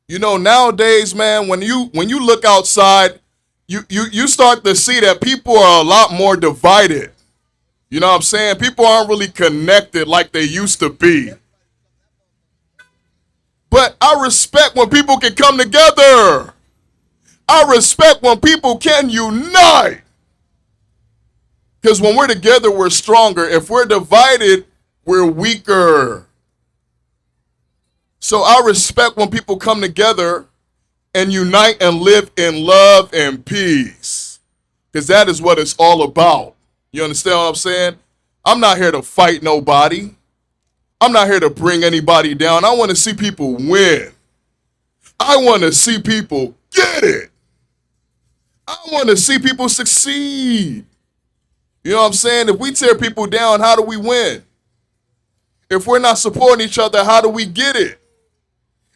You know, nowadays, man, when you look outside, you start to see that people are a lot more divided. You know what I'm saying? People aren't really connected like they used to be. But I respect when people can come together. I respect when people can unite. Because when we're together, we're stronger. If we're divided, we're weaker. So I respect when people come together and unite and live in love and peace. Because that is what it's all about. You understand what I'm saying? I'm not here to fight nobody. I'm not here to bring anybody down. I want to see people win. I want to see people get it. I want to see people succeed. You know what I'm saying? If we tear people down, how do we win? If we're not supporting each other, how do we get it?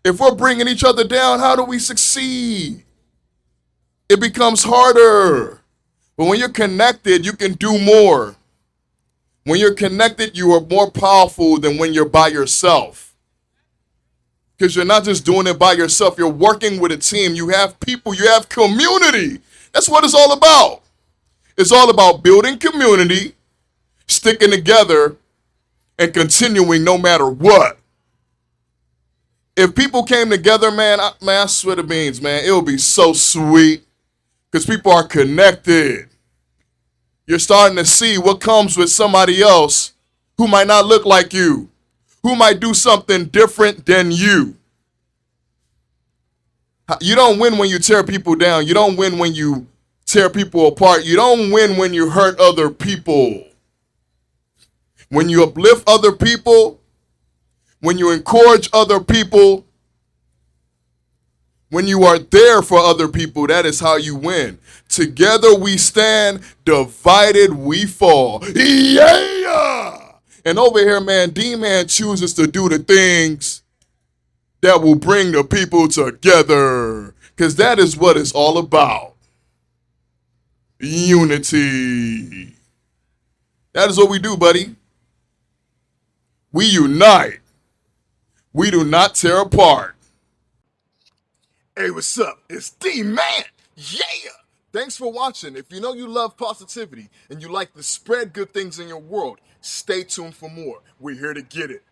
If we're bringing each other down, how do we succeed? It becomes harder. But when you're connected, you can do more. When you're connected, you are more powerful than when you're by yourself. Because you're not just doing it by yourself, you're working with a team. You have people, you have community. That's what it's all about. It's all about building community, sticking together, and continuing no matter what. If people came together, man, I swear to beans, man, it would be so sweet because people are connected. You're starting to see what comes with somebody else who might not look like you, who might do something different than you. You don't win when you tear people down. You don't win when you tear people apart. You don't win when you hurt other people. When you uplift other people, when you encourage other people, when you are there for other people, that is how you win. Together we stand, divided we fall. Yeah! And over here, man, D-Man chooses to do the things that will bring the people together. Because that is what it's all about. Unity. That is what we do, buddy. We unite. We do not tear apart. Hey, what's up? It's D-Man. Yeah! Thanks for watching. If you know you love positivity and you like to spread good things in your world, stay tuned for more. We're here to get it.